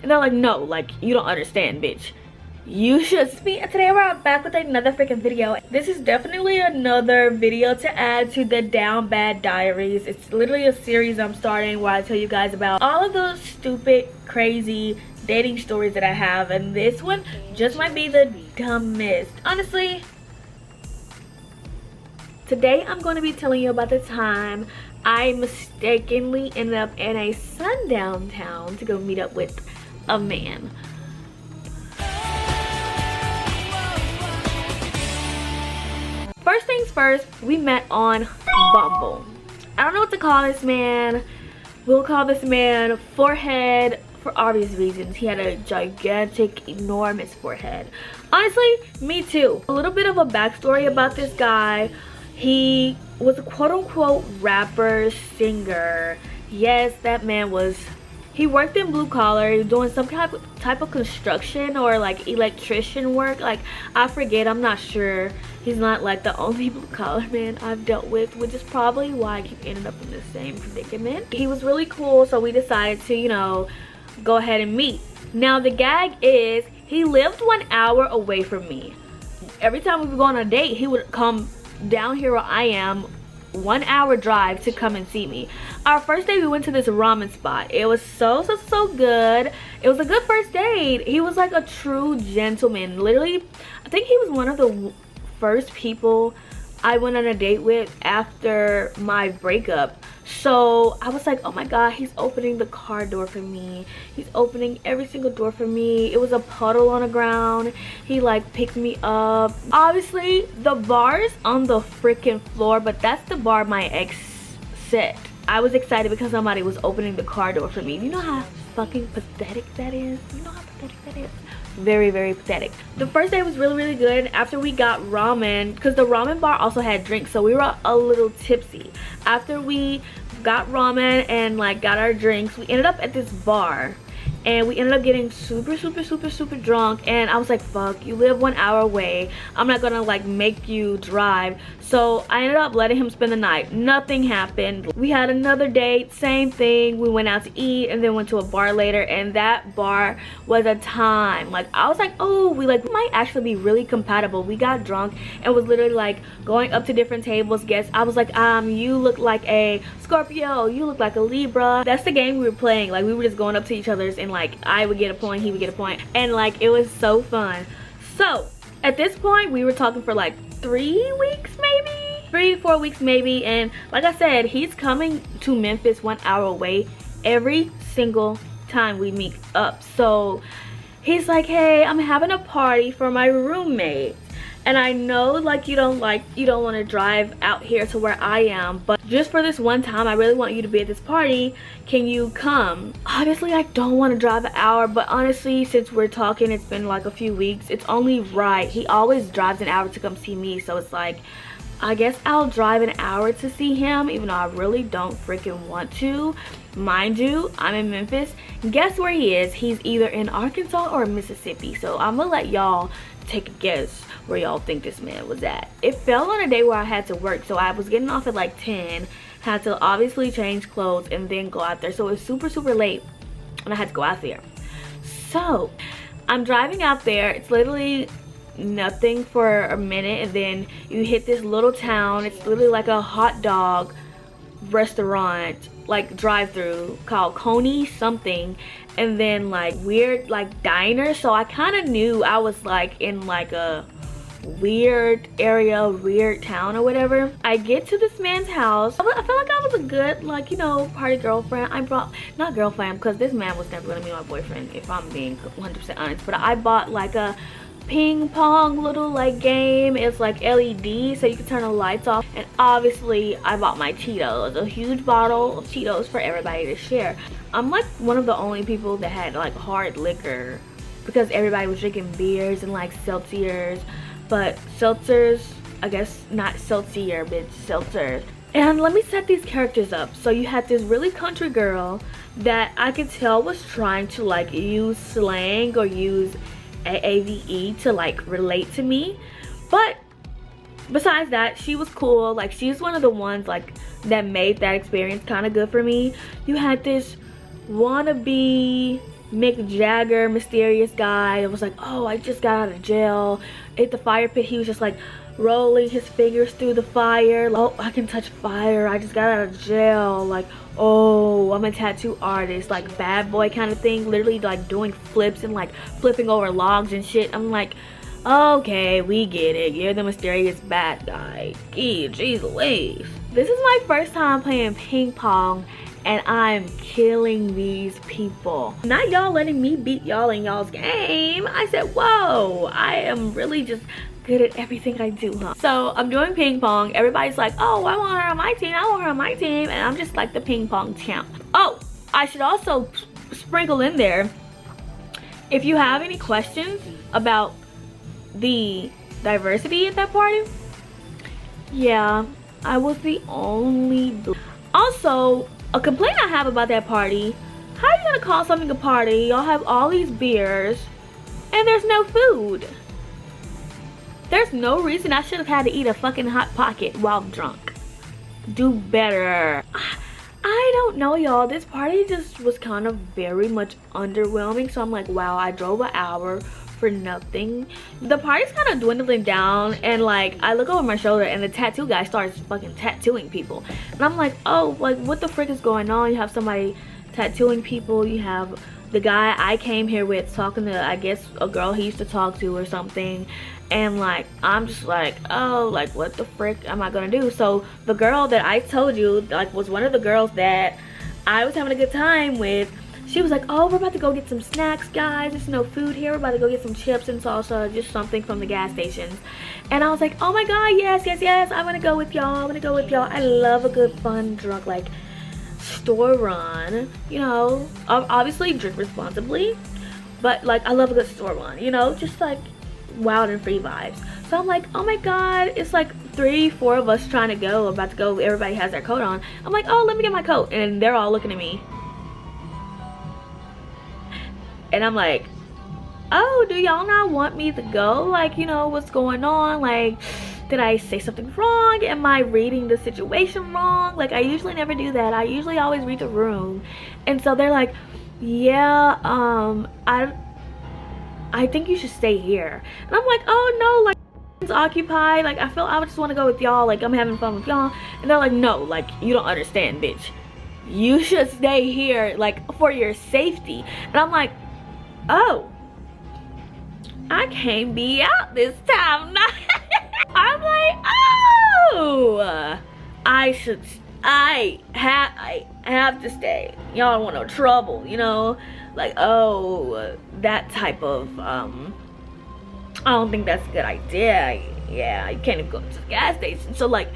And they're like, no, like, you don't understand, bitch. You should speak. Today we're back with another freaking video. This is definitely another video to add to the Down Bad Diaries. It's literally a series I'm starting where I tell you guys about all of those stupid, crazy dating stories that I have, and this one just might be the dumbest. Honestly, today I'm going to be telling you about the time I mistakenly ended up in a sundown town to go meet up with a man. First things first, we met on Bumble. I don't know what to call this man. We'll call this man Forehead for obvious reasons. He had a gigantic, enormous forehead. Honestly, me too. A little bit of a backstory about this guy. He was a quote-unquote rapper, singer. Yes, that man was... He worked in blue collar, doing some type of construction or like electrician work. Like, I forget, I'm not sure. He's not like the only blue collar man I've dealt with, which is probably why I keep ending up in the same predicament. He was really cool, so we decided to, you know, go ahead and meet. Now the gag is, he lived 1 hour away from me. Every time we would go on a date, he would come down here where I am, 1 hour drive to come and see me. Our first day we went to this ramen spot. It was so good. It was a good first date. He was like a true gentleman. Literally, I think he was one of the first people I went on a date with after my breakup. So I was like, oh my god, he's opening the car door for me. He's opening every single door for me. It was a puddle on the ground. He like picked me up. Obviously the bar is on the freaking floor, but that's the bar my ex set. I was excited because somebody was opening the car door for me. You know how fucking pathetic that is? You know how pathetic that is? Very pathetic. The first day was really good. After we got ramen, because the ramen bar also had drinks, so we were a little tipsy. After we got ramen and like got our drinks, we ended up at this bar and we ended up getting super drunk. And I was like, fuck, you live 1 hour away, I'm not gonna like make you drive. So I ended up letting him spend the night. Nothing happened. We had another date, same thing. We went out to eat and then went to a bar later, and that bar was a time. Like, I was like, oh, we might actually be really compatible. We got drunk and was literally like going up to different tables. Guess I was like, you look like a Scorpio, you look like a Libra. That's the game we were playing. Like, we were just going up to each other's and like I would get a point, he would get a point, and like it was so fun. So at this point we were talking for like 3 weeks, maybe 3 to 4 weeks maybe. And like I said, he's coming to Memphis 1 hour away every single time we meet up. So he's like, hey, I'm having a party for my roommate, and I know like you don't want to drive out here to where I am, but just for this one time I really want you to be at this party. Can you come? Obviously I don't want to drive an hour, but honestly, since we're talking, it's been like a few weeks, it's only right. He always drives an hour to come see me, so it's like, I guess I'll drive an hour to see him, even though I really don't freaking want to. Mind you, I'm in Memphis. Guess where he is? He's either in Arkansas or Mississippi. So I'm gonna let y'all take a guess where y'all think this man was at. It fell on a day where I had to work, so I was getting off at like 10, had to obviously change clothes and then go out there. So it was super late and I had to go out there. So I'm driving out there. It's literally nothing for a minute, and then you hit this little town. It's literally like a hot dog restaurant, like drive-through, called Coney something, and then like weird like diner. So I kind of knew I was like in like a weird area, weird town or whatever. I get to this man's house. I felt like I was a good, like, you know, party girlfriend. I brought, not girlfriend, because this man was never gonna be my boyfriend if I'm being 100% honest, but I bought like a ping pong little like game. It's like LED, so you can turn the lights off. And obviously I bought my Cheetos, a huge bottle of Cheetos for everybody to share. I'm like one of the only people that had like hard liquor, because everybody was drinking beers and like seltzers, but seltzers, I guess not seltzier, but seltzers. And let me set these characters up. So you had this really country girl that I could tell was trying to like use slang or use AAVE to like relate to me, but besides that, she was cool. Like, she's one of the ones like that made that experience kind of good for me. You had this wannabe Mick Jagger, mysterious guy. It was like, oh, I just got out of jail. At the fire pit, he was just like rolling his fingers through the fire. Oh, I can touch fire. I just got out of jail. Like, oh, I'm a tattoo artist. Like, bad boy kind of thing. Literally, like, doing flips and, like, flipping over logs and shit. I'm like, okay, we get it. You're the mysterious bad guy. Jeez Louise. This is my first time playing ping pong, and I'm killing these people. Not y'all letting me beat y'all in y'all's game. I said, whoa, I am really just good at everything I do, huh? So I'm doing ping pong. Everybody's like, oh, I want her on my team. I want her on my team. And I'm just like the ping pong champ. Oh, I should also sprinkle in there, if you have any questions about the diversity at that party, yeah, I was the only. Also, a complaint I have about that party, how are you gonna call something a party? Y'all have all these beers and there's no food. There's no reason I should have had to eat a fucking Hot Pocket while drunk. Do better. I don't know, y'all. This party just was kind of very much underwhelming. So I'm like, wow, I drove an hour for nothing. The party's kind of dwindling down, and like I look over my shoulder and the tattoo guy starts fucking tattooing people, and I'm like, oh, like what the frick is going on? You have somebody tattooing people, you have the guy I came here with talking to, I guess, a girl he used to talk to or something, and like I'm just like, oh, like what the frick am I gonna do? So the girl that I told you like was one of the girls that I was having a good time with, she was like, oh, we're about to go get some snacks, guys. There's no food here. We're about to go get some chips and salsa, just something from the gas stations. And I was like, oh my god, yes, yes, yes, I'm gonna go with y'all. I'm gonna go with y'all. I love a good fun drunk, like store run, you know. Obviously drink responsibly, but like I love a good store run, you know, just like wild and free vibes. So I'm like, oh my god, it's like 3-4 of us trying to go, about to go. Everybody has their coat on. I'm like, oh, let me get my coat, and they're all looking at me. And I'm like, oh, do y'all not want me to go? Like, you know, what's going on? Like, did I say something wrong? Am I reading the situation wrong? Like, I usually never do that. I usually always read the room. And so they're like, yeah, I think you should stay here. And I'm like, oh no, like it's occupied. Like I just want to go with y'all. Like I'm having fun with y'all. And they're like, no, like you don't understand, bitch. You should stay here, like for your safety. And I'm like, oh, I can't be out this time. I'm like, oh, I have to stay. Y'all don't want no trouble, you know? Like, oh, that type of, I don't think that's a good idea. Yeah, you can't even go to the gas station. So like,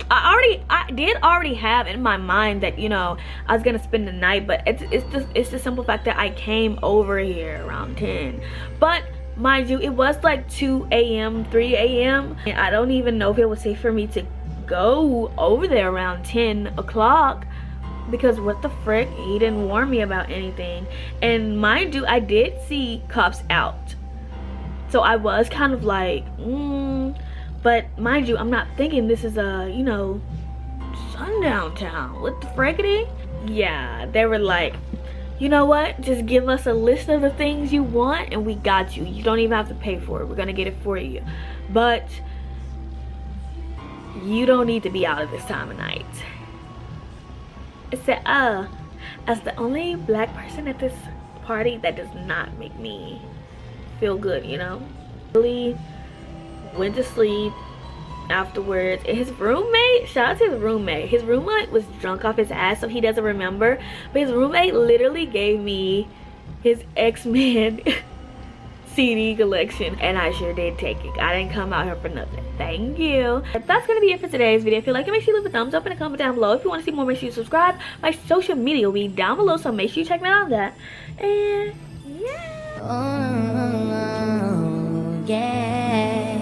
I did already have in my mind that, you know, I was gonna spend the night, but it's the simple fact that I came over here around 10. But mind you, it was like 2 a.m., 3 a.m. and I don't even know if it was safe for me to go over there around 10 o'clock, because what the frick, he didn't warn me about anything. And mind you, I did see cops out, so I was kind of like, but mind you, I'm not thinking this is a, you know, sundown town. What the frickity? Yeah, they were like, you know what, just give us a list of the things you want and we got you. You don't even have to pay for it. We're gonna get it for you, but you don't need to be out at this time of night. I said, as the only black person at this party, that does not make me feel good, you know? Really went to sleep afterwards. And his roommate, shout out to his roommate. His roommate was drunk off his ass, so he doesn't remember. But his roommate literally gave me his X-Men CD collection, and I sure did take it. I didn't come out here for nothing. Thank you. That's gonna be it for today's video. If you like it, make sure you leave a thumbs up and a comment down below. If you want to see more, make sure you subscribe. My social media will be down below, so make sure you check me out on that. And yeah. Oh, yeah.